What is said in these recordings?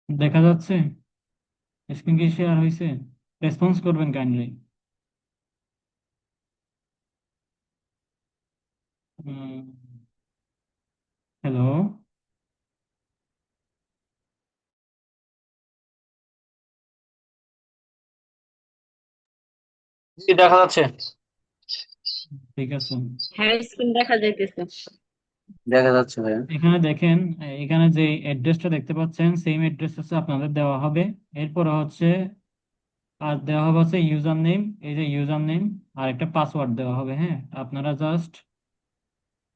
দেখা যাচ্ছে? স্ক্রিন কি শেয়ার হয়েছে? রেসপন্স করবেন কাইন্ডলি। হ্যালো। জি, দেখা যাচ্ছে। ঠিক আছে। হ্যাঁ, স্ক্রিন দেখা যাইতেছে। দেখা যাচ্ছে ভাইয়া। এখানে দেখেন, এখানে যে অ্যাড্রেসটা দেখতে পাচ্ছেন সেম অ্যাড্রেস হচ্ছে আপনাদের দেওয়া হবে। এরপরে হচ্ছে আর দেওয়া হবে হচ্ছে ইউজার নেম। এই যে ইউজার নেম আর একটা পাসওয়ার্ড দেওয়া হবে। হ্যাঁ, আপনারা জাস্ট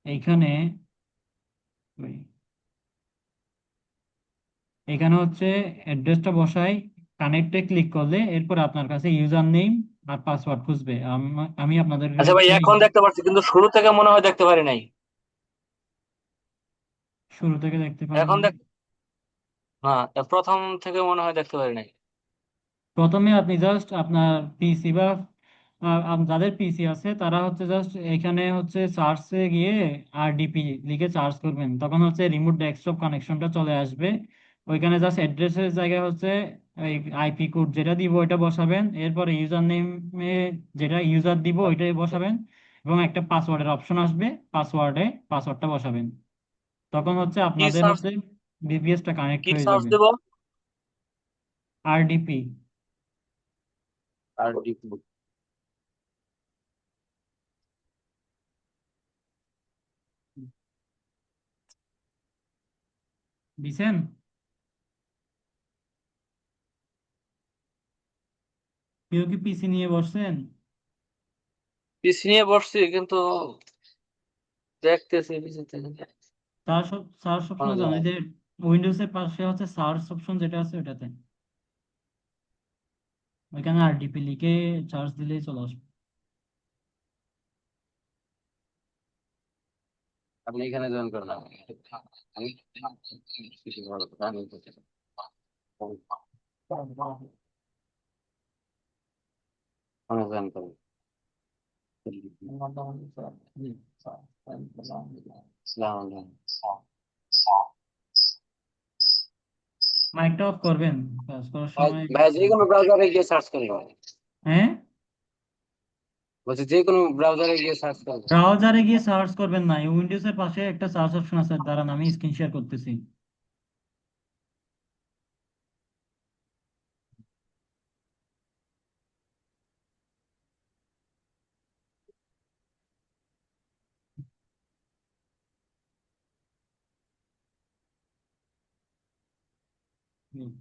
এইখানে এখানে হচ্ছে অ্যাড্রেসটা বসাই, কানেক্টে ক্লিক করলে এরপর আপনার কাছে ইউজার নেম আর পাসওয়ার্ড খুঁজবে। আমি আপনাদেরকে আচ্ছা ভাই, হচ্ছে এখন দেখতে পাচ্ছি কিন্তু শুরু থেকে মনে হয় দেখতে পারি নাই। শুরু থেকে দেখতে পারেন এখন না। দেখ, হ্যাঁ, প্রথম থেকে মনে হয় দেখতে পারি নাই। প্রথমে আপনি জাস্ট আপনার পিসি বা যাদের পিসি আছে তারা হচ্ছে জাস্ট এখানে হচ্ছে সার্চে গিয়ে আরডিপি লিখে সার্চ করবেন, তখন হচ্ছে রিমোট ডেস্কটপ কানেকশনটা চলে আসবে। ওইখানে জাস্ট অ্যাড্রেসের জায়গায় হচ্ছে এই আইপি কোড যেটা দিব ওইটা বসাবেন, এরপরে ইউজার নেমে যেটা ইউজার দিব ওইটাই বসাবেন, এবং একটা পাসওয়ার্ডের অপশন আসবে, পাসওয়ার্ডটা বসাবেন। তখন হচ্ছে কি আপনাদের সার্চ হচ্ছে বিপিএসটা কানেক্ট কি হয়ে সার্চ যাবে। দেবো? আরডিপি। আর ডিপি। দিছেন? কেউ কি পিসি নিয়ে বসছেন? পিসি নিয়ে বসছি কিন্তু দেখতেছি পিসি থেকে সার্চ কোনো অপশনে যান, জায়গায়। এই যে উইন্ডোজের পাশে হচ্ছে সার্চ অপশন যেটা আছে ওটাতে, ওইখানে আরডিপি লিখে সার্চ দিলেই চলে আসবে। আপনি এখানে জয়েন করেন। আমি কিছু ভালো কথা আমি বলতে চাই। আমি জয়েন করেন। আসসালামু আলাইকুম। মাইকটা অফ করবেন কাজ করার ভাই সময়। ভাই, যে কোনো ব্রাউজারে গিয়ে সার্চ করি। হ্যাঁ, বলছি যে কোনো ব্রাউজারে গিয়ে সার্চ করবো। ব্রাউজারে গিয়ে সার্চ করবেন না, উইন্ডোজের পাশে একটা সার্চ অপশন আছে, দাঁড়ান আমি স্ক্রিন শেয়ার করতেছি। হুম,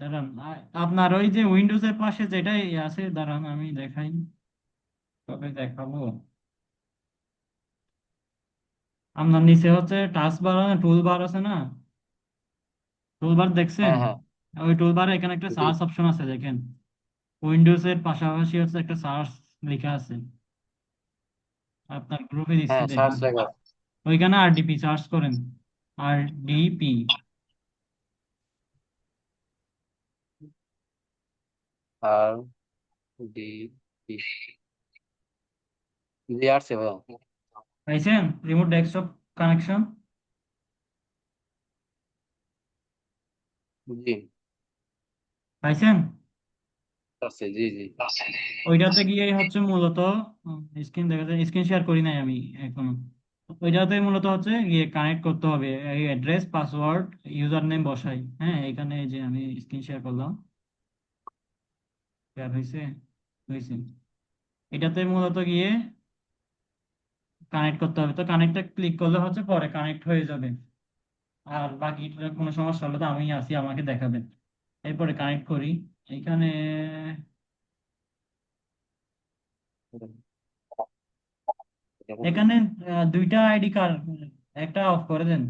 দাঁড়ান আপনার ওই যে উইন্ডোজের পাশে যেটাই আছে, দাঁড়ান আমি দেখাই, তবে দেখাবো। আপনার নিচে হচ্ছে টাস্ক বার, টুল বার আছে না? টুলবার দেখছেন? হ্যাঁ হ্যাঁ। ওই টুলবারে এখানে একটা জি। সার্চ অপশন আছে দেখেন। উইন্ডোজ এর পাশাপাশি হচ্ছে একটা সার্চ লেখা আছে, আপনার গ্রুপে দিচ্ছি হ্যাঁ, সার্চ দেখেন। লেখা। ওইখানে আরডিপি সার্চ করেন। আরডিপি। আর ডি পি। জি, আসছে ভাইয়া। পাইছেন? Remote desktop connection. জি, পাইছেন? আসছে। জি জি। ওইটাতে গিয়ে হচ্ছে মূলত স্ক্রিন দেখা যায়, স্ক্রিন শেয়ার করি নাই আমি এখনো। ওইটাতে মূলত হচ্ছে গিয়ে কানেক্ট করতে হবে, এই অ্যাড্রেস পাসওয়ার্ড ইউজার নেম বসাই। হ্যাঁ, এখানে এই যে আমি স্ক্রিন শেয়ার করলাম, শেয়ার হয়েছে, হয়েছে। এটাতে মূলত গিয়ে কানেক্ট করতে হবে, তো কানেক্টে ক্লিক করলে হচ্ছে পরে কানেক্ট হয়ে যাবে। আর বাকিটা কোনো সমস্যা হলে তো আমি আছি, আমাকে দেখাবেন। এরপরে কানেক্ট করি এখানে। এখানে দুইটা আইডি কার্ড, একটা অফ করে দেন।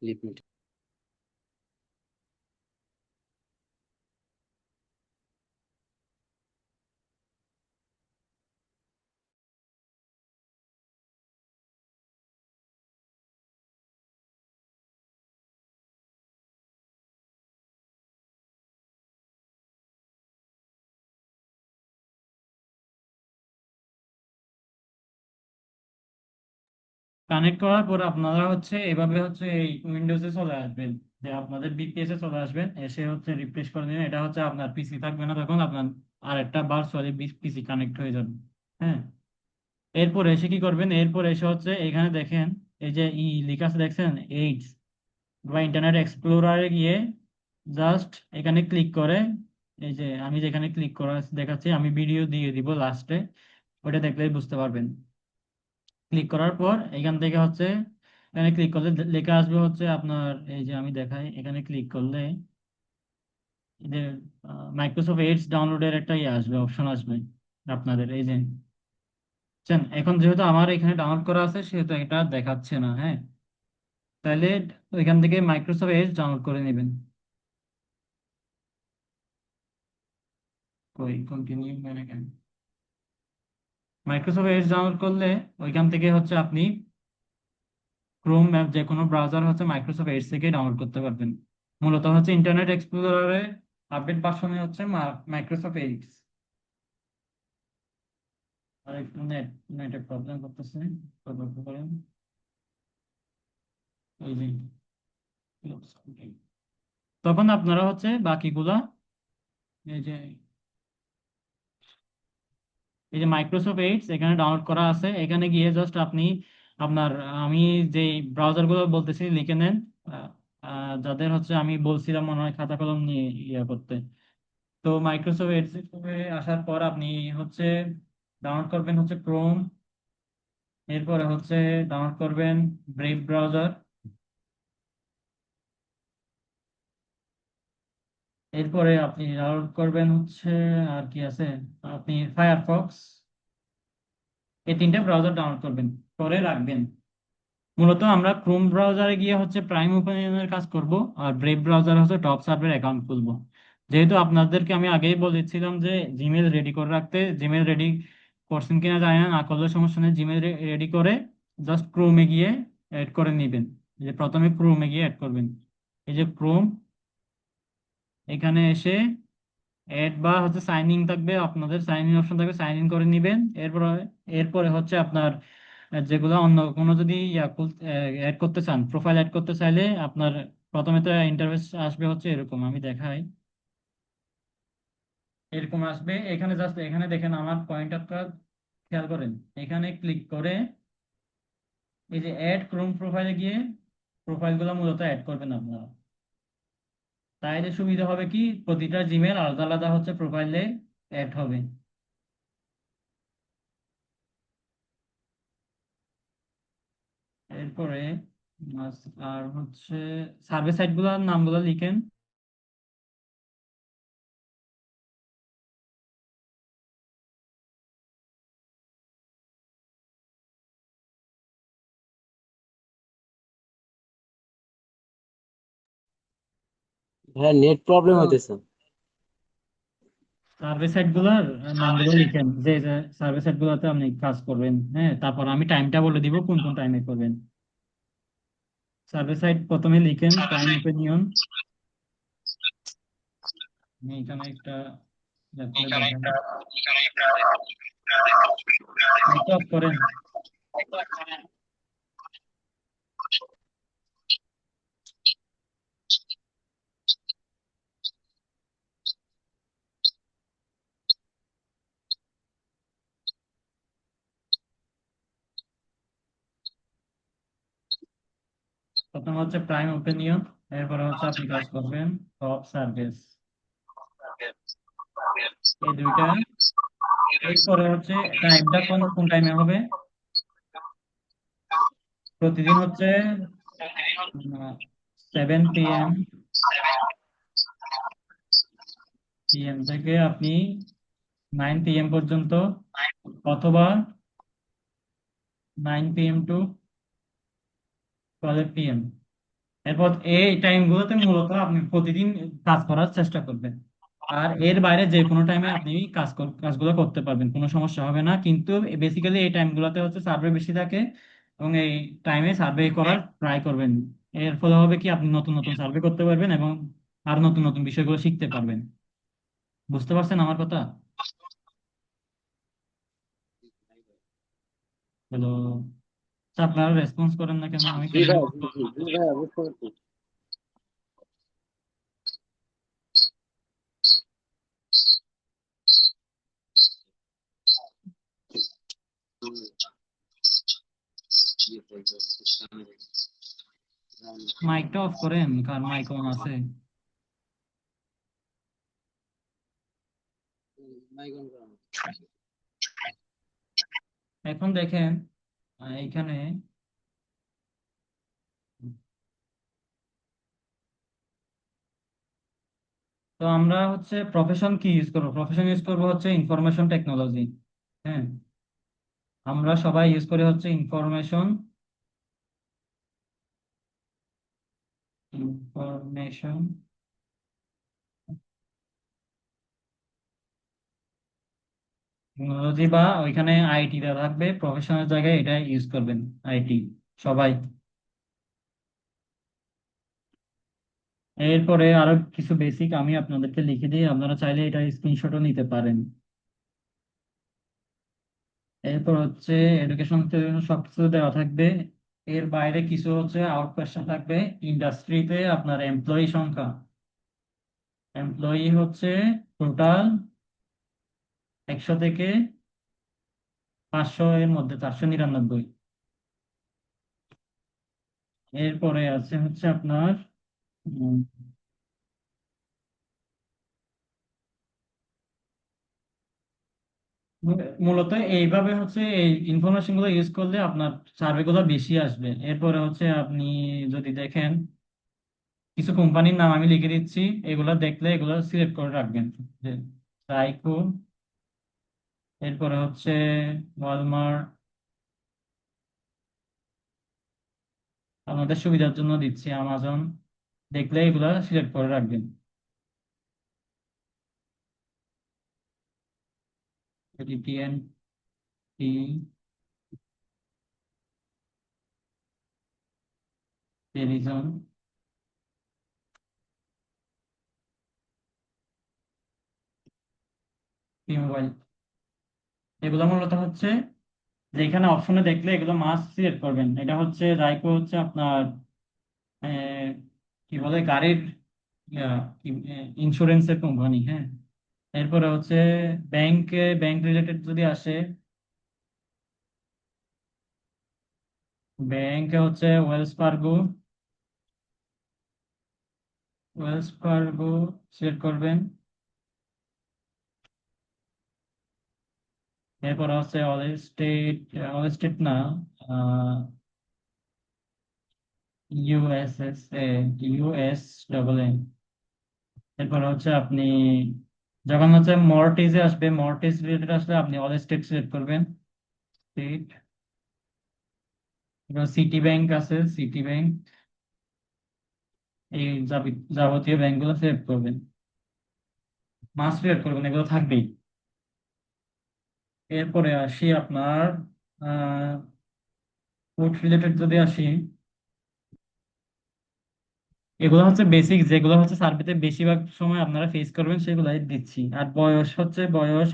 লিপিড। কানেক্ট করার পর আপনারা হচ্ছে এভাবে হচ্ছে এই উইন্ডোজে চলে আসবেন, যে আপনাদের বিপিএস এ চলে আসবেন, এসে হচ্ছে রিফ্রেশ করে দিন। এটা হচ্ছে আপনার পিসি থাকবে না তখন, আপনার আরেকটা ভার্চুয়ালি পিসি কানেক্ট হয়ে যাবে। হ্যাঁ, এরপর এসে কি করবেন, এরপর এসে হচ্ছে এখানে দেখেন, এই যে লেখা আছে দেখছেন এইডস, বা ইন্টারনেট এক্সপ্লোরারে গিয়ে জাস্ট এখানে ক্লিক করে, এই যে আমি যেখানে ক্লিক করা দেখাচ্ছি, আমি ভিডিও দিয়ে দিব লাস্টে, ওটা দেখলেই বুঝতে পারবেন। ক্লিক করার পর এখান থেকে হচ্ছে এখানে ক্লিক করলে লেখা আসবে হচ্ছে আপনার, এই যে আমি দেখাই, এখানে ক্লিক করলে এই যে মাইক্রোসফট এডস ডাউনলোডের একটা ইয়ে আসবে, অপশন আসবে আপনাদের, এই যে বুঝছেন? এখন যেহেতু আমার এখানে ডাউনলোড করা আছে সেহেতু এটা দেখাচ্ছে না। হ্যাঁ, তাহলে ওইখান থেকে মাইক্রোসফট এডস ডাউনলোড করে নেবেন। কই কন্টিনিউ মানে কেন, মাইক্রোসফট এডস ডাউনলোড করলে ওইখান থেকে হচ্ছে আপনি ক্রোম ম্যাপ যে কোনো ব্রাউজার হচ্ছে মাইক্রোসফট এডস থেকে ডাউনলোড করতে পারবেন। মূলত হচ্ছে ইন্টারনেট এক্সপ্লোরারে আপডেট ভার্সনে হচ্ছে মাইক্রোসফট এডস। আর একটু নেটের প্রবলেম করতেছে, সতর্ক করেন। এই যে তখন আপনারা হচ্ছে বাকিগুলা, এই যে এই যে মাইক্রোসফট এইডস এখানে ডাউনলোড করা আছে, এখানে গিয়ে জাস্ট আপনি আপনার, আমি যে ব্রাউজার গুলো বলতেছি লিখে নেন। আহ, যাদের হচ্ছে আমি বলছিলাম মনে হয় খাতা কলম নিয়ে ইয়ে করতে। তো মাইক্রোসফট এডস আসার পর আপনি হচ্ছে ডাউনলোড করবেন হচ্ছে ক্রোম, এরপরে হচ্ছে ডাউনলোড করবেন ব্রেভ ব্রাউজার, এরপরে আপনি ডাউনলোড করবেন হচ্ছে, আর কি আছে, আপনি ফায়ারফক্স, এই তিনটে ব্রাউজার ডাউনলোড করবেন, করে রাখবেন। মূলত আমরা ক্রোম ব্রাউজারে গিয়ে হচ্ছে প্রাইম ওপেনের কাজ করব, আর ব্রেভ ব্রাউজার হচ্ছে টপ সার্ভের অ্যাকাউন্ট খুলবো। যেহেতু আপনাদেরকে আমি আগেই বলেছিলাম যে জিমেল রেডি করে রাখতে, জিমেল রেডি করছেন কিনা জানি না, না করলে সমস্যা নেই, জিমেল রেডি করে জাস্ট ক্রোমে গিয়ে অ্যাড করে নেবেন। এই যে প্রথমে ক্রোমে গিয়ে অ্যাড করবেন, এই যে ক্রোম, এখানে এসে এড বা হচ্ছে সাইন ইন থাকবে, আপনাদের সাইন ইন অপশন থাকবে, সাইন ইন করে নিবেন। এরপরে এরপরে হচ্ছে আপনার যেগুলো অন্য কোনো যদি অ্যাড করতে চান, প্রোফাইল অ্যাড করতে চাইলে আপনার প্রথমে তো ইন্টারফেস আসবে হচ্ছে এরকম, আমি দেখাই, এরকম আসবে। এখানে জাস্ট এখানে দেখেন আমার পয়েন্টারটা খেয়াল করেন, এখানে ক্লিক করে এই যে অ্যাড ক্রোম প্রোফাইলে গিয়ে প্রোফাইলগুলো মূলত অ্যাড করবেন আপনারা। তাইলে সুবিধা হবে কি, প্রতিটা জিমেল আলাদা আলাদা হচ্ছে প্রোফাইলে অ্যাড হবে। এরপরে আর হচ্ছে সার্ভে সাইট গুলোর নামগুলো লিখেন। হ্যাঁ, নেট প্রবলেম হইতেছে। সার্ভে সাইট গুলার নামগুলো লিখেন, যে যে সার্ভে সাইট গুলোতে আপনি কাজ করবেন। হ্যাঁ, তারপর আমি টাইমটা বলে দিব কোন কোন টাইমে করবেন। সার্ভে সাইট প্রথমে লিখেন প্রাইম ওপিনিয়ন, আমি এখানে একটা খুলে দেখাই, এটা অফ করেন। প্রথম হচ্ছে প্রাইম ওপিনিয়ন, এরপরে হচ্ছে আপনি কাজ করবেন টপ সার্ভিস, এই দুইটা। এরপরে হচ্ছে টাইমটা কোন কোন টাইমে হবে, প্রতিদিন হচ্ছে 7 PM থেকে আপনি 9 PM পর্যন্ত, অথবা 9 PM to 12 PM। এরপর এই টাইমগুলোতে মূলত আপনি প্রতিদিন কাজ করার চেষ্টা করবেন। আর এর বাইরে যে কোনো টাইমে আপনি কাজগুলো করতে পারবেন, কোনো সমস্যা হবে না। কিন্তু বেসিক্যালি এই টাইমগুলোতে হচ্ছে সার্ভে বেশি থাকে, এবং এই টাইমে সার্ভে করার ট্রাই করবেন। এর ফলে হবে কি, আপনি নতুন নতুন সার্ভে করতে পারবেন এবং আর নতুন নতুন বিষয়গুলো শিখতে পারবেন। বুঝতে পারছেন আমার কথা? হ্যালো? আচ্ছা, আপনারা রেসপন্স করেন না কেন, আমি জি কেমনে ভাইয়া, বুঝবো জি আপনাদের? ভাইয়া, বুঝতে পারছি। মাইকটা অফ করেন, কার মাইক অন আছে? এখন দেখেন এইখানে, তো আমরা হচ্ছে প্রফেশন কি ইউজ করবো? প্রফেশন ইউজ করবো হচ্ছে ইনফরমেশন টেকনোলজি। হ্যাঁ, আমরা সবাই ইউজ করি হচ্ছে ইনফরমেশন ইনফরমেশন টেকনোলজি, বা ওইখানে আইটি দেওয়া থাকবে, প্রফেশনের জায়গায় এটা ইউজ করবেন, আইটি সবাই। এরপরে আরো কিছু বেসিক আমি আপনাদেরকে লিখে দিই, আপনারা চাইলে এটা স্ক্রিনশটও নিতে পারেন। এরপর হচ্ছে এডুকেশন সবকিছু দেওয়া থাকবে। এর বাইরে কিছু হচ্ছে আউট কোয়েশ্চেন থাকবে। ইন্ডাস্ট্রিতে আপনার এমপ্লয়ি সংখ্যা, এমপ্লয়ি হচ্ছে টোটাল 100 থেকে 500 এর মধ্যে 499। এরপরে আছে হচ্ছে আপনার উম, মূলত এইভাবে হচ্ছে এই ইনফরমেশন গুলো ইউজ করলে আপনার সার্ভে গুলো বেশি আসবে। এরপরে হচ্ছে আপনি যদি দেখেন, কিছু কোম্পানির নাম আমি লিখে দিচ্ছি, এগুলো দেখলে এগুলো সিলেক্ট করে রাখবেন। যে রাইকো, এরপরে হচ্ছে ওয়ালমার্ট, আপনাদের সুবিধার জন্য দিচ্ছি আমাজন, দেখলে এগুলো সিলেক্ট করে রাখবেন। টিএনটি, টেলিজন, টি মোবাইল, এগুলো মূলত হচ্ছে যেখানে অপশনে দেখলে এগুলো মাস্ট সিলেক্ট করবেন। এটা হচ্ছে রাইকো হচ্ছে আপনার আহ, কি বলে গাড়ির ইন্স্যুরেন্সের কোম্পানি। হ্যাঁ, এরপরে হচ্ছে ব্যাংক রিলেটেড যদি আসে, ব্যাংকে হচ্ছে ওয়েলস ফার্গো সিলেক্ট করবেন। এরপর হচ্ছে অল স্টেট না, ইউএস ডবল এন। এরপর হচ্ছে আপনি যখন হচ্ছে মর্টিজে আসবে, মর্টিজ রিলেটেড আসলে আপনি অল স্টেট সিলেক্ট করবেন, স্টেট। এবার সিটি ব্যাংক আছে, সিটি ব্যাংক, এই যাবতীয় ব্যাংকগুলো সিলেক্ট করবেন, মাস্ট সিলেক্ট করবেন, এগুলো থাকবেই। এরপরে আসি আপনার ফুড রিলেটেড যদি আসি, এগুলো হচ্ছে বেসিক, যেগুলো হচ্ছে সার্ভেতে বেশিরভাগ সময় আপনারা ফেস করবেন সেগুলাই দিচ্ছি। আর বয়স হচ্ছে বয়স,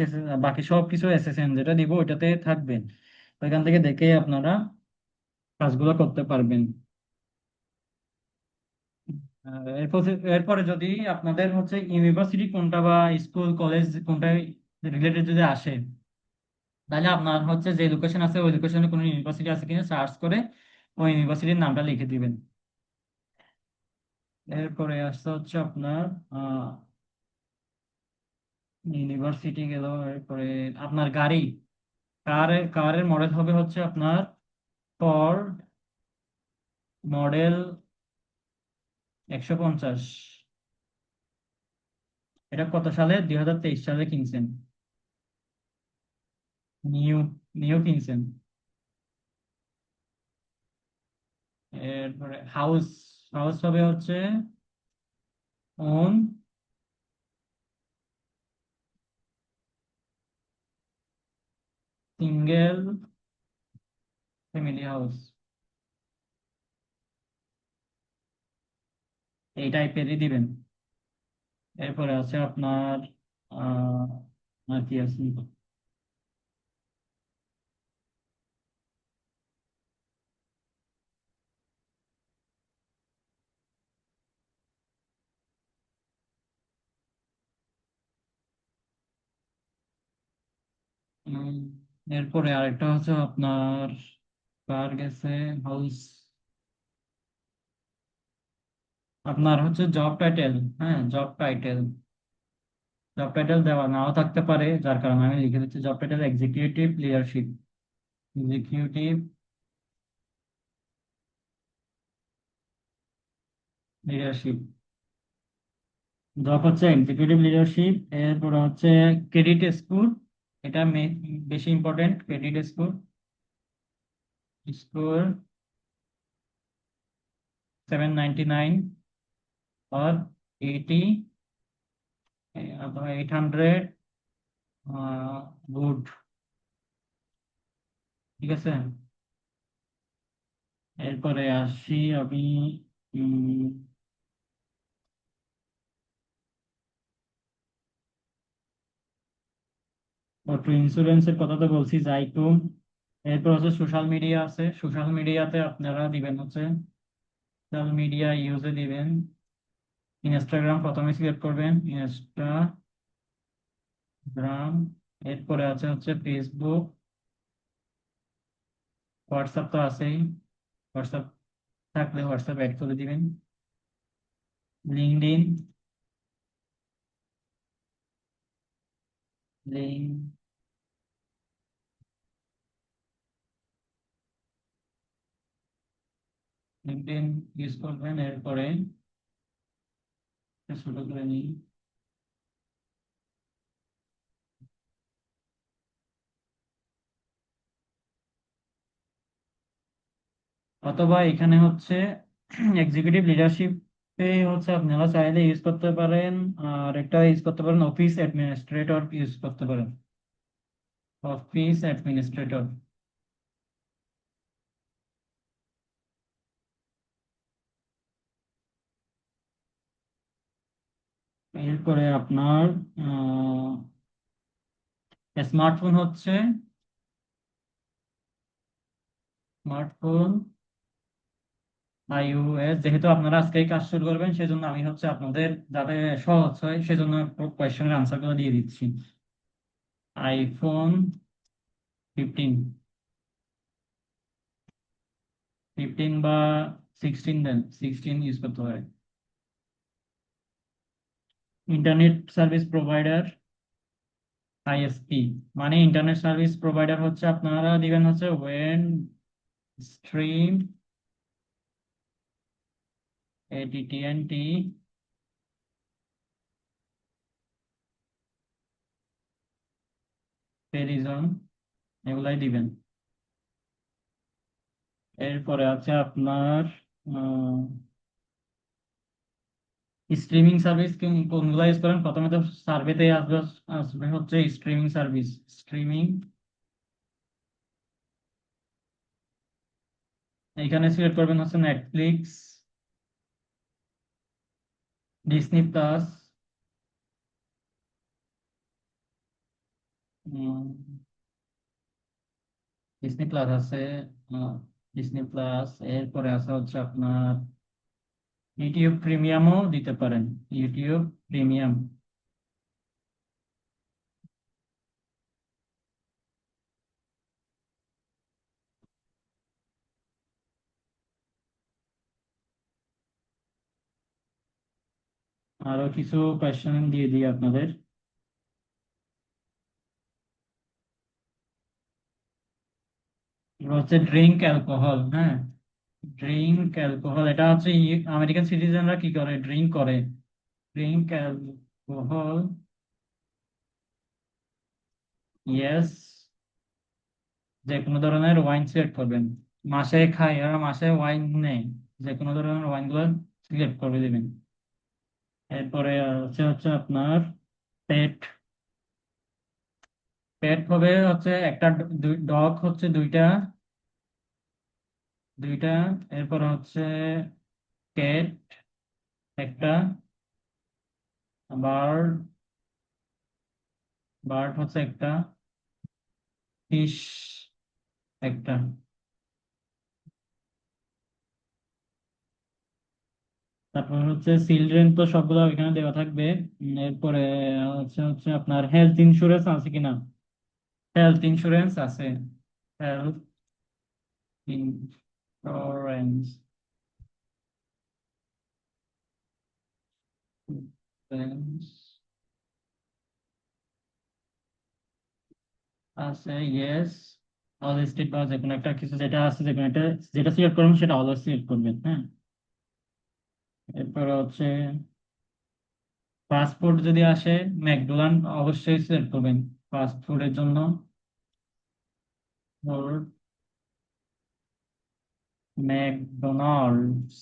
বাকি সব কিছু এসএসএন যেটা দিব ওইটাতে থাকবেন, ওইখান থেকে দেখে আপনারা কাজগুলো করতে পারবেন। এরপরে যদি আপনাদের হচ্ছে ইউনিভার্সিটি কোনটা বা স্কুল কলেজ কোনটা রিলেটেড যদি আসে, তাহলে আপনার হচ্ছে যে লোকেশন আছে ওই লোকেশনে কোনো ইউনিভার্সিটি আছে কিনা সার্চ করে ওই ইউনিভার্সিটির নামটা লিখে দিবেন। এরপরে আসতে হচ্ছে আপনার ইউনিভার্সিটি গেল। এরপরে আপনার গাড়ি, কারের মডেল হবে হচ্ছে আপনার ফর্ড মডেল 150। এটা কত সালে? 2023 সালে কিনছেন, নিউ নিউ কিনছেন। এরপরে হাউস, হাউস হবে হচ্ছে ওন সিঙ্গেল ফ্যামিলি হাউস, এই টাইপেরই দিবেন। এরপরে আছে আপনার আহ আর কি আছে, উম, এরপরে আরেকটা হচ্ছে আপনার কার গেছে হাউস, আপনার হচ্ছে জব টাইটেল। হ্যাঁ, জব টাইটেল, জব টাইটেল দেওয়া নাও থাকতে পারে, যার কারণে আমি লিখে দিচ্ছি job title executive leadership. Executive leadership, job হচ্ছে এক্সিকিউটিভ লিডারশিপ। এরপর হচ্ছে ক্রেডিট স্কোর, এটা বেশি ইম্পর্টেন্ট। ক্রেডিট স্কোর, স্কোর 799 আর 80, অথবা 800, গুড। ঠিক আছে, এরপরে আসি আমি অটো ইন্স্যুরেন্সের কথা তো বলছি, জাইটুম। এরপর হচ্ছে সোশ্যাল মিডিয়া আছে, সোশ্যাল মিডিয়াতে আপনারা দিবেন হচ্ছে, সোশ্যাল মিডিয়া ইউজে দিবেন ইনস্টাগ্রাম, প্রথমে সিলেক্ট করবেন ইনস্টাগ্রাম। এরপরে আছে হচ্ছে ফেসবুক, হোয়াটসঅ্যাপ তো আছেই, হোয়াটসঅ্যাপ থাকলে হোয়াটসঅ্যাপ অ্যাড করে দিবেন। লিঙ্কডইন, লিঙ্ক লিঙ্কডইন ইউজ করবেন। এরপরে ছোট করে নিই, অথবা এখানে হচ্ছে এক্সিকিউটিভ লিডারশিপ হচ্ছে আপনারা চাইলে ইউজ করতে পারেন, আর একটা ইউজ করতে পারেন অফিস অ্যাডমিনিস্ট্রেটর ইউজ করতে পারেন, অফিস অ্যাডমিনিস্ট্রেটর। এরপরে আপনার স্মার্টফোন হচ্ছে, স্মার্টফোন iOS, যেহেতু আপনারা আজকেই কাজ শুরু করবেন সেজন্য আমি হচ্ছে আপনাদের যাতে সহজ হয় সেজন্য কোয়েশ্চেনের আনসার গুলো দিয়ে দিচ্ছি। আইফোন 15, 15 বা 16 দেন, 16 ইউজ করতে পারে। ইন্টারনেট সার্ভিস প্রোভাইডার, আইএসপি, মানে ইন্টারনেট সার্ভিস প্রোভাইডার হচ্ছে আপনারা দিবেন হচ্ছে ওয়েন স্ট্রিম, এডিটিএনটি, টেলিজন, এগুলাই দিবেন। এরপরে আছে আপনার স্ট্রিমিং সার্ভিস কোনগুলো ইউজ করেন, প্রথমে তো সার্ভেতে আসবে, আসবে হচ্ছে স্ট্রিমিং সার্ভিস। স্ট্রিমিং, এখানে সিলেক্ট করবেন হচ্ছে Netflix, Disney plus, Disney plus আছে, ডিসনি প্লাস। এরপরে আছে হচ্ছে আপনার ইউটিউব প্রিমিয়ামও দিতে পারেন, ইউটিউব প্রিমিয়াম। আরো কিছু কোয়েশ্চেন দিয়ে দিই আপনাদের। এবার হচ্ছে ড্রিঙ্ক অ্যালকোহল। হ্যাঁ, ড্রিঙ্ক অ্যালকোহল, এটা হচ্ছে আমেরিকান সিটিজেনরা কি করে, ড্রিঙ্ক করে। ড্রিঙ্ক অ্যালকোহল, ইয়েস, যে কোনো ধরনের ওয়াইন সিলেক্ট করবেন। মাসে খায় এরা, মাসে ওয়াইন নেই, যে কোনো ধরনের ওয়াইন গুলো সিলেক্ট করে দিবেন। এরপরে হচ্ছে হচ্ছে আপনার পেট, পেট হবে হচ্ছে একটা, ডগ হচ্ছে দুইটা, দুইটা। এরপর হচ্ছে ক্যাট একটা, বার্ড, বার্ড হচ্ছে একটা, ফিশ একটা। তারপর হচ্ছে চিলড্রেন তো সবগুলো এখানে দেওয়া থাকবে। এরপরে হচ্ছে হচ্ছে আপনার হেলথ ইন্স্যুরেন্স আছে কিনা, হেলথ ইন্স্যুরেন্স আছে। হেলথ ইন্স্যুরেন্স আছে, ইয়েস। অল স্টেট বা যে কোনো একটা কিছু যেটা আছে, যে কোনো একটা যেটা সিলেক্ট করবেন সেটা অলওয়েজ সিলেক্ট করবেন, হ্যাঁ। এরপর হচ্ছে পাসপোর্ট যদি আসে, ম্যাকডোনাল্ড অবশ্যই সিলেক্ট করবেন ফাস্ট ফুডের জন্য। ম্যাকডোনাল্ডস।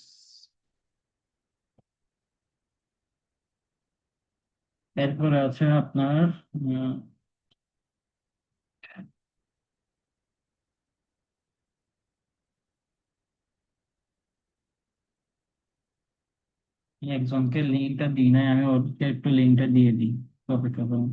এরপরে আছে আপনার একজনকে লিঙ্কটা দিই নাই, আমি ওকে একটু লিঙ্কটা দিয়ে দিই। অপেক্ষা করুন।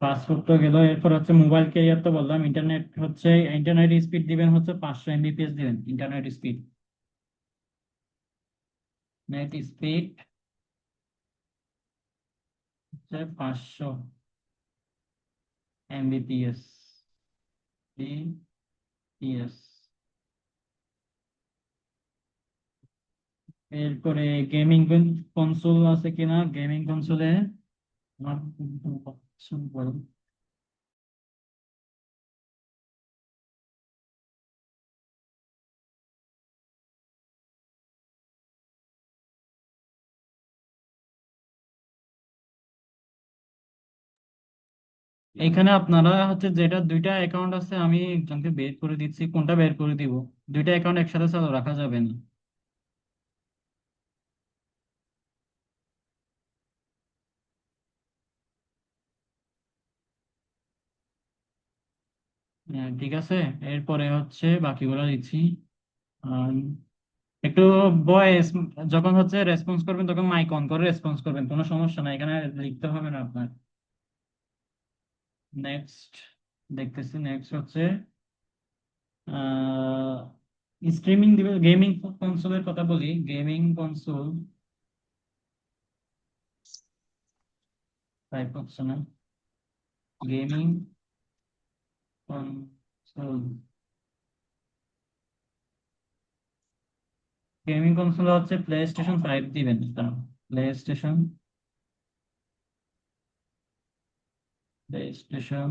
পাসপোর্ট তো গেল, এরপর হচ্ছে মোবাইল ক্যারিয়ার তো বললাম। ইন্টারনেট হচ্ছে, ইন্টারনেট স্পিড দিবেন হচ্ছে 500 Mbps দিবেন ইন্টারনেট স্পিড। নেট স্পিড হচ্ছে 500 Mbps। বিপিএস। এরপরে গেমিং কনসোল আছে কিনা, গেমিং কনসোলে আমার option বলো। এখানে আপনারা হচ্ছে যেটা দুইটা অ্যাকাউন্ট আছে, আমি একজনকে বের করে দিচ্ছি, কোনটা বের করে দিব। দুইটা অ্যাকাউন্ট একসাথে চালু রাখা যাবে না। হ্যাঁ, ঠিক আছে। এরপরে হচ্ছে বাকিগুলো দিচ্ছি। আর একটু ভয়েস, যখন হচ্ছে রেসপন্স করবেন তখন মাইক অন করে রেসপন্স করবেন, কোনো সমস্যা নাই, এখানে লিখতে হবে না আপনার। নেক্সট দেখতেছি। নেক্সট হচ্ছে স্ট্রিমিং দিবে, গেমিং কনসোলের কথা বলি। গেমিং কনসোল টাইপ হচ্ছে না। গেমিং কনসোল, গেমিং কনসোল হচ্ছে PlayStation 5 দিবেন। Play play station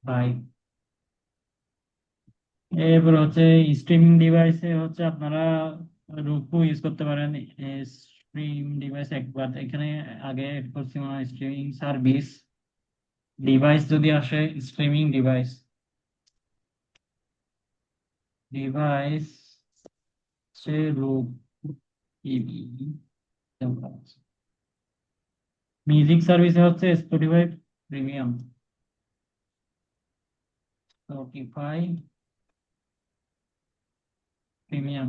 5। এরপর হচ্ছে স্ট্রিমিং ডিভাইসে হচ্ছে আপনারা রুকু ইউজ করতে পারেন। স্ট্রিম ডিভাইস একবার এখানে আগে অ্যাড করছি মনে হয়, স্ট্রিমিং সার্ভিস ডিভাইস যদি আসে, স্ট্রিমিং ডিভাইস ডিভাইস সে রুক টিভি। মিউজিক সার্ভিসে হচ্ছে স্পটিফাই প্রিমিয়াম। Spotify premium.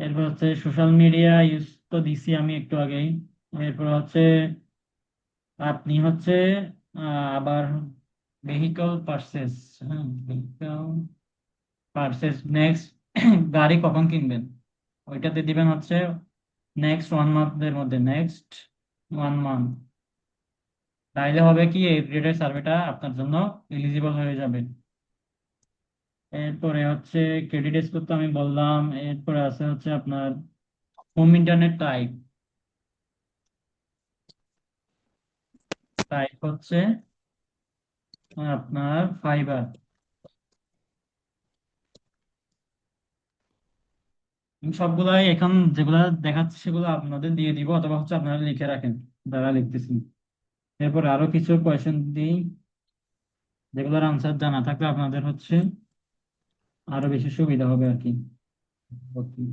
এরপর হচ্ছে সোশ্যাল মিডিয়া ইউজ তো দিছি আমি একটু আগেই। এরপর হচ্ছে আপনি হচ্ছে আবার ভেহিকল পারচেস, হ্যাঁ ভেহিকল পারচেস নেক্সট গাড়ি কখন কিনবেন ওইটাতে দিবেন হচ্ছে নেক্সট 1 মান্থের মধ্যে, নেক্সট 1 মান্থ। তাইলে হবে কি, এই রেটের সার্ভেটা আপনার জন্য এলিজিবল হয়ে যাবে। এরপরে হচ্ছে ক্রেডিট স্কোর তো আমি বললাম। এরপরে আছে হচ্ছে আপনার হোম ইন্টারনেট টাইপ। টাইপ হচ্ছে আপনার ফাইবার। আমি সবগুলাই এখন যেগুলা দেখাচ্ছি সেগুলো আপনাদের দিয়ে দিব, অথবা হচ্ছে আপনারা লিখে রাখেন, দ্বারা লিখতেছি। এরপর আরো কিছু কোয়েশ্চেন দিই, যেগুলোর আনসার জানা থাকলে আপনাদের হচ্ছে আরো বেশি সুবিধা হবে আর কি। Okay.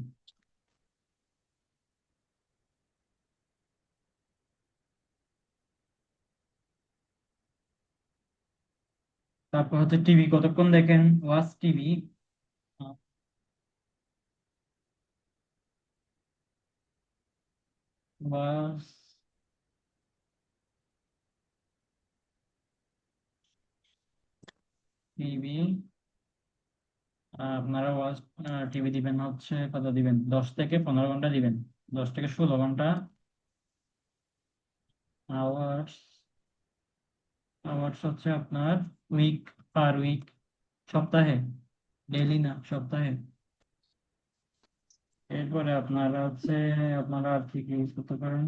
তারপর হচ্ছে টিভি কতক্ষণ দেখেন, ওয়াচ টিভি। বাস টিভি, আপনারা ওয়াচ টিভি দিবেন হচ্ছে কত দিবেন, 10 থেকে 15 ঘন্টা দিবেন, 10 থেকে 16 ঘন্টা। আওয়ার্স, আওয়ার্স হচ্ছে আপনার উইক, পার উইক, সপ্তাহে, ডেইলি না সপ্তাহে। এরপরে আপনারা হচ্ছে, আপনারা আর কি কি ইউজ করতে পারেন।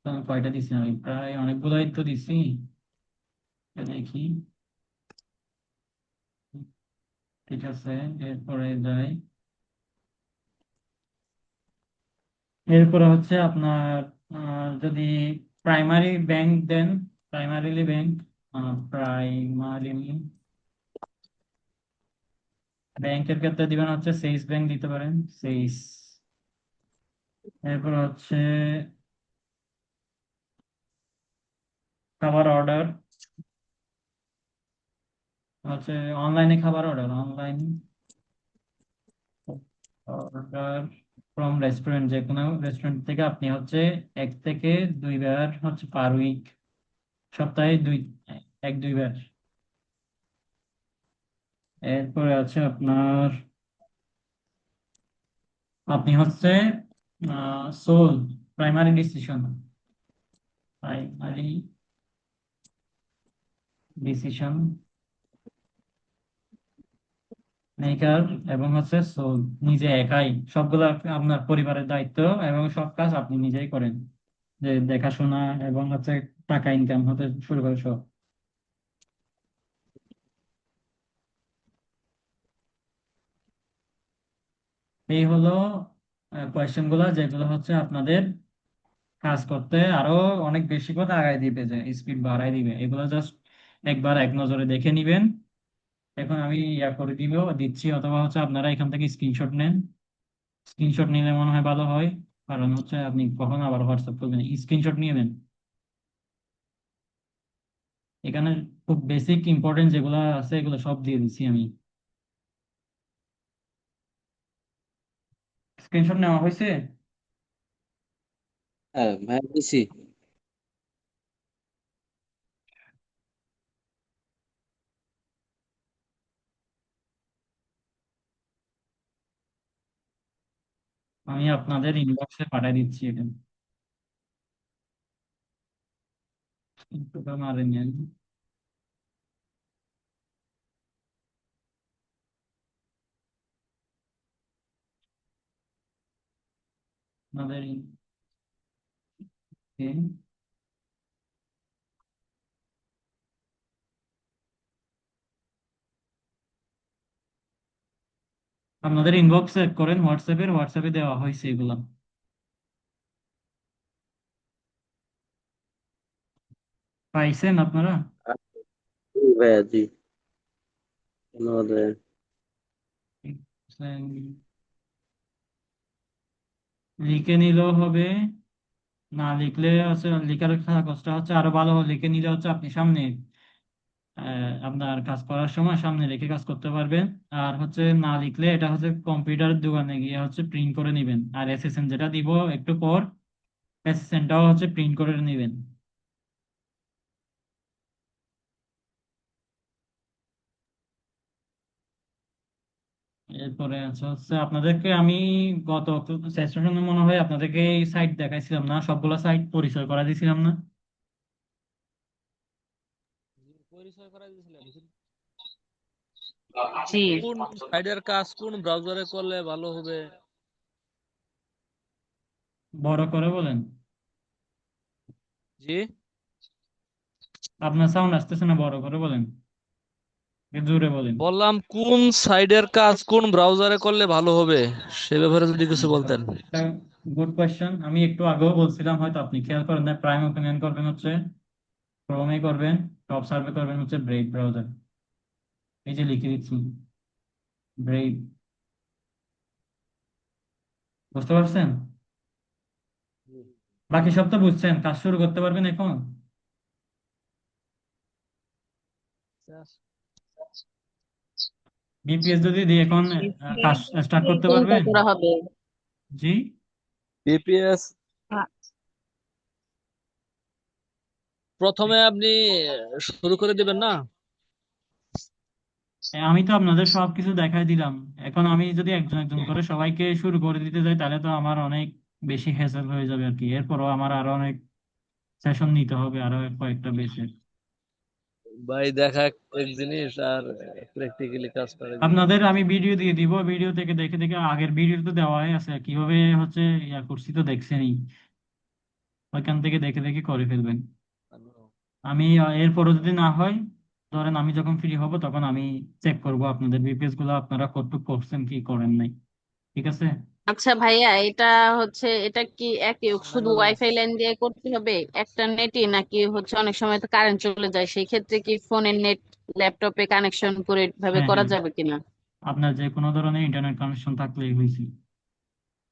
তো আমি কয়টা দিছি, আমি প্রায় অনেকগুলাই তো দিছি। এটা দেখি, ঠিক আছে। এরপরে যাই, এরপরে হচ্ছে আপনার যদি প্রাইমারি ব্যাংক দেন, প্রাইমারিলি ব্যাংক, প্রাইমারিলি ব্যাংকের ক্ষেত্রে দিবেন হচ্ছে সেইস ব্যাংক দিতে পারেন, সেইস। এরপর হচ্ছে খাবার অর্ডার, হচ্ছে অনলাইনে খাবার order, online order from restaurant, যে কোনো রেস্টুরেন্ট থেকে আপনি হচ্ছে 1 থেকে 2 বার হচ্ছে পার উইক, সপ্তাহে 1-2 বার। এরপরে আছে আপনার, আপনি হচ্ছে sole primary decision, primary decision maker, এবং হচ্ছে সোল, নিজে একাই সবগুলো আপনার পরিবারের দায়িত্ব, এবং সব কাজ আপনি নিজেই করেন, যে দেখাশোনা এবং হচ্ছে টাকা ইনকাম হতে শুরু করে সব। এই হলো কোয়েশ্চেন গুলা, যেগুলো হচ্ছে আপনাদের কাজ করতে আরো অনেক বেশি করে আগায় দিবে, যে স্পিড বাড়ায় দিবে। এগুলো জাস্ট একবার এক নজরে দেখে নিবেন। এখন আমি ইয়া করে দিচ্ছি, অথবা হচ্ছে আপনারা এখান থেকে স্ক্রিনশট নেন। স্ক্রিনশট নিলে মনে হয় ভালো হয়, কারণ হচ্ছে আপনি কখন আবার হোয়াটসঅ্যাপ করবেন, স্ক্রিনশট নিয়ে নেন। এখানে খুব বেসিক ইম্পর্টেন্ট যেগুলো আছে এগুলো সব দিয়ে দিচ্ছি আমি। স্ক্রিনশট নেওয়া হয়েছে? হ্যাঁ ভাই দিছি। আমি আপনাদের ইনবক্সে পাঠিয়ে দিচ্ছি এটা, কিন্তু মারেনি আমি। আপনাদের আপনাদের ইনবক্স চেক করেন, হোয়াটসঅ্যাপে দেওয়া হয়েছে এগুলা। পাইছেন আপনারা? জি ভাইয়া জি, ধন্যবাদ ভাইয়া। লিখে নিলেও হবে, না লিখলে হচ্ছে লেখার কাগজটা হচ্ছে আরো ভালো হবে, লিখে নিলে হচ্ছে আপনি সামনে আপনার কাজ করার সময় সামনে রেখে কাজ করতে পারবেন। আর হচ্ছে না লিখলে এটা হচ্ছে কম্পিউটার দোকানে গিয়ে হচ্ছে প্রিন্ট করে নিবেন, আর এসএসএন যেটা দিব একটু পর, এসএসএনটাও হচ্ছে প্রিন্ট করে নিবেন। এরপরে হচ্ছে আপনাদেরকে আমি গত সেশনে মনে হয় আপনাদেরকে এই সাইট দেখাইছিলাম না, সবগুলো সাইট পরিচয় করা দিয়েছিলাম না? পরিচয় করাই দিয়েছিলেন, কিন্তু জি। কোন সাইডের কাজ কোন ব্রাউজারে করলে ভালো হবে? বড় করে বলেন, জি, আপনার সাউন্ড আসতেছে না, বড় করে বলেন, একটু জোরে বলেন। বললাম কোন সাইডের কাজ কোন ব্রাউজারে করলে ভালো হবে, সে ব্যাপারে যদি কিছু বলতেন। এটা গুড কোয়েশ্চেন, আমি একটু আগেও বলছিলাম, হয়তো আপনি খেয়াল করেন না। প্রাইম ওপেন করবেন হচ্ছে ক্রোমে করবেন, টপ সার্ভে করবেন হচ্ছে ব্রেভ ব্রাউজার, এই যে লিখে দিচ্ছি ব্রেভ, বুঝতে পারছেন? বাকি সব তো বুঝছেন, কাজ শুরু করতে পারবেন এখন। বিপিএস যদি দিয়ে এখন কাজ স্টার্ট করতে কোনটা পারবেন? করা হবে? জি। বিপিএস আ- প্রথমে আপনি শুরু করে দিবেন না? আমি তো আপনাদের সবকিছু দেখাই দিলাম। এখন আমি যদি একজন একজন করে সবাইকে শুরু করে দিতে যাই তাহলে তো আমার অনেক বেশি হ্যাসেল হয়ে যাবে আর কি। এরপরও আমার আরো অনেক সেশন নিতে হবে, আরো কয়েকটা বেশি। ভাই দেখা এক জিনিস, আর প্র্যাকটিক্যালি কাজ করে জিনিস। আপনাদের আমি ভিডিও দিয়ে দিব, ভিডিও থেকে দেখে দেখে আগের ভিডিও তো দেওয়াই আছে কিভাবে হচ্ছে ইয়া করছি তো দেখছেনই, ওইখান থেকে দেখে দেখে করে ফেলবেন। আমি এরপরও যদি না হয়, ধরেন আমি যখন ফ্রি হব তখন আমি চেক করব আপনাদের বিপিএস গুলো আপনারা কতটুকু করছেন কি করেন নাই। ঠিক আছে। আচ্ছা ভাইয়া, এটা কি একই শুধু ওয়াইফাই লাইন দিয়ে করতে হবে একটা নেটই, নাকি অনেক সময় তো কারেন্ট চলে যায়, সেই ক্ষেত্রে কি ফোনের নেট ল্যাপটপে কানেকশন করে এভাবে হ্যাঁ করা হ্যাঁ, যাবে কিনা? আপনার যে কোনো ধরনের ইন্টারনেট কানেকশন থাকলেই হয়েছে।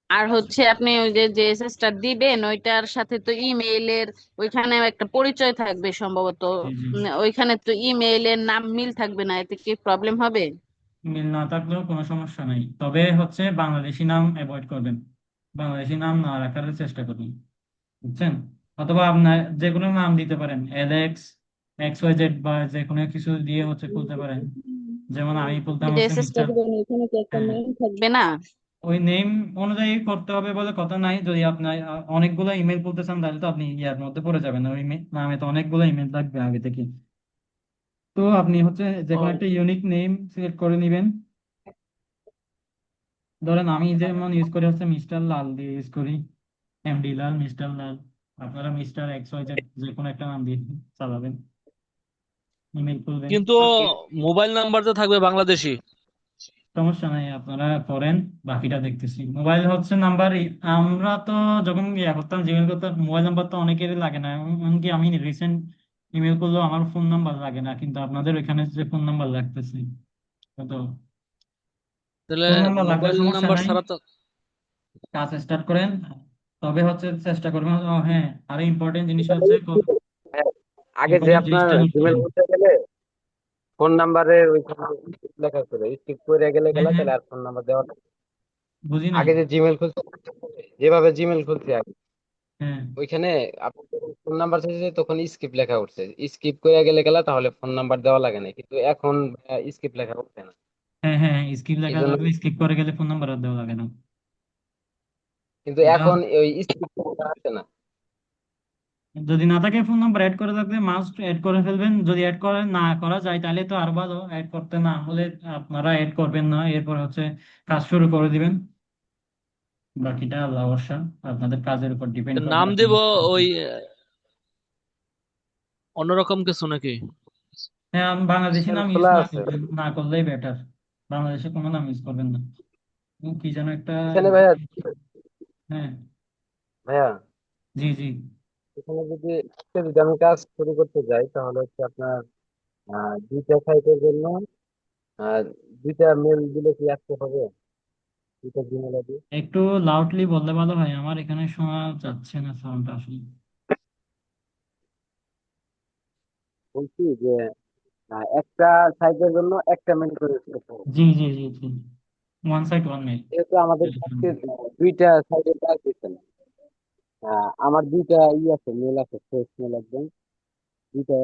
আর আপনি ওই যে জেএসএস টা দিবেন, ওইটার সাথে তো ইমেইলের ওইখানে একটা পরিচয় থাকবে সম্ভবত। জি জি। ওইখানে তো ইমেইলের নাম মিল থাকবে না, এতে কি প্রবলেম হবে? মিল না থাকলেও কোনো সমস্যা নাই, তবে হচ্ছে বাংলাদেশি নাম অ্যাভয়েড করবেন। বাংলাদেশি নাম না রাখার চেষ্টা করবেন, বুঝছেন? অথবা আপনার যে কোনো নাম দিতে পারেন, এলেক্স, XYZ বা যে কোনো কিছু দিয়ে হচ্ছে খুলতে পারেন। যেমন আমি খুলতাম হচ্ছে জেএসএস টা মিস্টার। দিবেন, ওইখানে কি একটা হ্যাঁ, নাম থাকবে না? ওই নেম অনুযায়ী করতে হবে বলে কথা নাই। যদি আপনার অনেকগুলো ইমেল খুলতে চান তাহলে তো আপনি ইয়ার মধ্যে পড়ে যাবেন, ওই নামে তো অনেকগুলো ইমেল থাকবে আগে থেকে। তো আপনি হচ্ছে যে কোনো ও একটা ইউনিক নেম সিলেক্ট করে নেবেন। ধরেন আমি যেমন ইউজ করি হচ্ছে মিস্টার লাল দিয়ে ইউজ করি, MD লাল, মিস্টার লাল। আপনারা মিস্টার XYZ যে কোনো একটা নাম দিয়ে চালাবেন, ইমেল খুলবেন। কিন্তু মোবাইল নাম্বার তো থাকবে বাংলাদেশি। সমস্যা নাই, আপনারা করেন, বাকিটা দেখতেছি। মোবাইল হচ্ছে নাম্বার, আমরা তো যখন ইয়া করতাম জিমেল করতাম, মোবাইল নাম্বার তো অনেকেরই লাগে না। এমনকি আমি রিসেন্ট ইমেল করলেও আমার ফোন নাম্বার লাগে না, কিন্তু আপনাদের ওইখানে যে ফোন নাম্বার লাগতেছে। তো তাহলে ফোন নাম্বার লাগলে মোবাইল সমস্যা নাম্বার নাই, ছাড়া তো। কাজ স্টার্ট করেন। তবে হচ্ছে চেষ্টা করবেন, ও হ্যাঁ, আরো ইম্পর্টেন্ট জিনিস হচ্ছে হ্যাঁ, আগে যে ইম্পর্টেন্ট আপনার জিনিসটা নোট জিমেল করেন। করতে গেলে ফোন নাম্বারে ওইখানে লেখা করে স্কিপ করে গেলে হ্যাঁ হ্যাঁ, তাহলে আর ফোন নাম্বার দেওয়া লাগে না। বুঝি নাই। আগে যে জিমেল খুলছে, যেভাবে জিমেল খুলছে আগে, হ্যাঁ ওইখানে আপনি ফোন নাম্বার চাইছে তখন স্কিপ লেখা উঠছে, স্কিপ করে গেলে তাহলে ফোন নাম্বার দেওয়া লাগে না, কিন্তু এখন স্কিপ লেখা উঠছে না। হ্যাঁ হ্যাঁ, স্কিপ এই লেখা জন্য থাকলে স্কিপ করে গেলে ফোন নাম্বার আর দেওয়া লাগে না। কিন্তু এটা এখন ওই স্কিপ আসছে না। যদি না থাকে, ফোন নাম্বার অ্যাড করে থাকলে মাস্ট অ্যাড করে ফেলবেন। যদি অ্যাড করে না করা যায় তাহলে তো আর ভালো, অ্যাড করতে না হলে আপনারা অ্যাড করবেন না, এরপর হচ্ছে কাজ শুরু করে দিবেন। বাকিটা আল্লাহ ভরসা, আপনাদের কাজের উপর ডিপেন্ড করবে নাম আপনি। দেব ওই অন্যরকম কিছু নাকি? হ্যাঁ, আমি বাংলাদেশি নাম ইউজ খোলা না আছে করবেন, না করলেই বেটার। বাংলাদেশে কোনো নাম ইউজ করবেন না। কি যেন একটা, এখানে ভাইয়া। হ্যাঁ। ভাইয়া, জি জি। এখানে যদি আজকে যদি আমি কাজ শুরু করতে যাই তাহলে হচ্ছে আপনার দুইটা সাইটের জন্য আহ, দুইটা মেল দিলে কি আসতে হবে? দুইটা জিমেল আইডি। একটু লাউডলি বললে ভালো হয়, আমার এখানে শোনা যাচ্ছে না সাউন্ডটা আসলে। বলছি যে একটা সাইটের জন্য একটা মেল করে দিতে হবে। জি জি জি জি, ওয়ান সাইড ওয়ান মেল। যেহেতু আমাদের আজকে দুইটা সাইটের কাজ দিচ্ছেন, আমার দুইটা আছে, মেল আছে, ফ্রেশ মেল একদম। দুইটা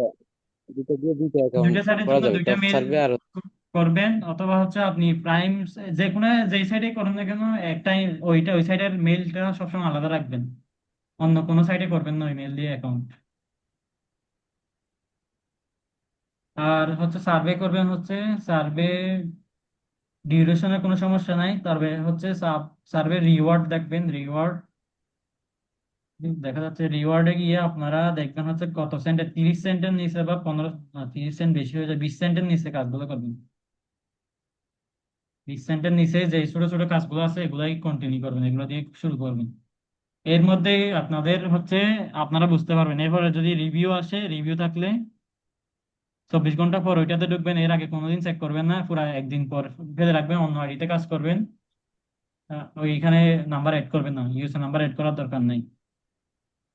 দুইটা দিয়ে দুইটা অ্যাকাউন্ট দুইটা সাইডের করা জন্য যাবে, দুইটা টপ মেল সার্ভে আর করবেন, অথবা হচ্ছে আপনি প্রাইম, যে কোনো যেই সাইডে করেন না কেন একটাই, ওইটা ওই সাইডের মেলটা সবসময় আলাদা রাখবেন। অন্য কোনো সাইডে করবেন না ওই মেল দিয়ে অ্যাকাউন্ট। আর হচ্ছে সার্ভে করবেন হচ্ছে, সার্ভে ডিউরেশনের কোনো সমস্যা নাই, তবে হচ্ছে সার্ভে রিওয়ার্ড দেখবেন, রিওয়ার্ড দেখা যাচ্ছে রিওয়ার্ডে গিয়ে আপনারা দেখবেন হচ্ছে কত সেন্টের, 30 সেন্টের নিচে বা 15, 30 সেন্ট বেশি হয়ে যায়, 20 সেন্টের নিচে কাজগুলো করবেন। 20 সেন্টের নিচে যে ছোট ছোট কাজগুলো আছে এগুলাই কন্টিনিউ করবেন, এগুলো দিয়ে শুরু করবেন। এর মধ্যে আপনাদের হচ্ছে আপনারা বুঝতে পারবেন। এরপরে যদি রিভিউ আসে, রিভিউ থাকলে 24 ঘন্টা পর ওইটাতে ঢুকবেন, এর আগে কোনোদিন চেক করবেন না, পুরো একদিন পর ফেলে রাখবেন, অন্য আইডিতে কাজ করবেন। ওইখানে নাম্বার এড করবেন না, ইউজার নাম্বার এড করার দরকার নাই,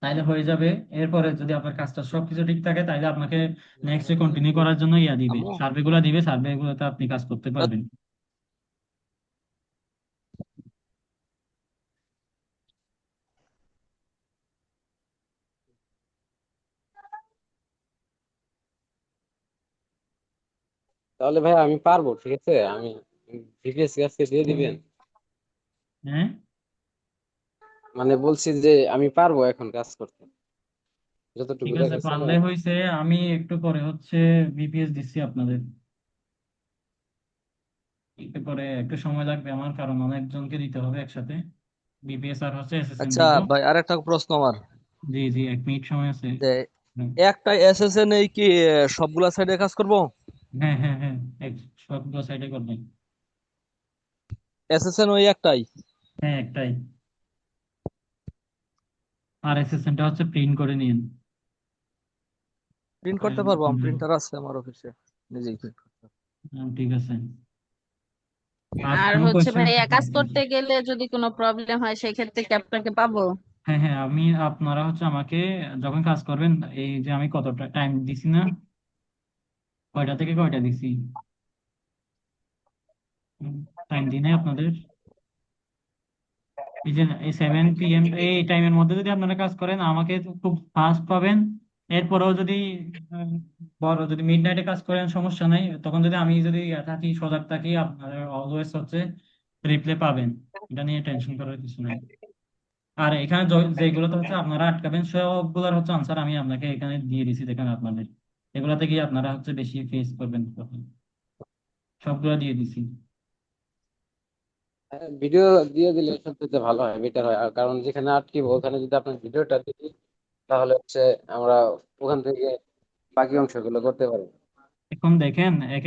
তাইলে হয়ে যাবে। এরপরে যদি আপনার কাজটা সবকিছু ঠিক থাকে তাইলে আপনাকে নেক্সট কন্টিনিউ করার জন্য ইয়া দিবে, আমু সার্ভে গুলা দিবে, সার্ভে গুলোতে আপনি কাজ করতে পারবেন। তাহলে ভাই আমি পারবো, ঠিক আছে। আমি ভিপিএস আজকে দিয়ে দিবেন। হ্যাঁ, মানে বলছি যে আমি পারবো এখন কাজ করতে, ঠিক যতটুকু আছে, দেখাইছেন পারলে হয়েছে। আমি একটু পরে হচ্ছে বিপিএস দিচ্ছি আপনাদের। একটু পরে একটু সময় লাগবে আমার, কারণ অনেকজনকে দিতে হবে একসাথে। বিপিএস আর হচ্ছে এসএসএন আচ্ছা দিব। ভাই, আরেকটা প্রশ্ন আমার, জি জি, 1 মিনিট সময় আছে। যে হুম। একটা এসএসএন এই কি সবগুলা সাইডে কাজ করব? হ্যাঁ হ্যাঁ হ্যাঁ, সবগুলো সাইডে করবেন। এসএসএন ওই একটাই? হ্যাঁ, একটাই। আর এসএসএনটা হচ্ছে প্রিন্ট করে নিন। প্রিন্ট করতে ফাইল- পারবো, আমার হুম, প্রিন্টার আছে আমার অফিসে, নিজেই print করতে পারবো। ঠিক আছে। আর আর কোনো হচ্ছে কোয়েশ্চেন? ভাইয়া কাজ করতে গেলে যদি কোনো প্রবলেম হয় সেক্ষেত্রে কি আপনাকে পাবো? হ্যাঁ হ্যাঁ, আপনারা হচ্ছে আমাকে যখন কাজ করবেন, এই যে আমি কতটা টাইম দিছি না, কয়টা থেকে কয়টা দিছি, টাইম দিই নাই আপনাদের। এই যে এই 7 PM এই টাইমের মধ্যে যদি আপনারা কাজ করেন, আমাকে তো খুব ফাস্ট পাবেন। এরপরেও যদি উম, বড় যদি মিড নাইটে কাজ করেন, সমস্যা নাই। তখন যদি আমি যদি থাকি, সজাগ থাকি, আপনারা অলওয়েজ হচ্ছে রিপ্লে পাবেন। এটা নিয়ে টেনশন করার কিছু নাই। আর এখানে যেগুলোতে হচ্ছে আপনারা আটকাবেন, সবগুলোর হচ্ছে আনসার আমি আপনাকে এখানে দিয়ে দিছি, দেখেন আপনাদের। এগুলাতে গিয়ে আপনারা হচ্ছে বেশি ফেস করবেন তখন। সবগুলো দিয়ে দিছি। ভিডিও দিয়ে দিলে সবচেয়ে ভালো হয়, বেটার হয়। আর কারণ যেখানে আটকিব ওখানে যদি আপনার ভিডিওটা দিই, তাহলে হচ্ছে আমরা ওখান থেকে বাকি অংশগুলো করতে পারবো। এখন দেখেন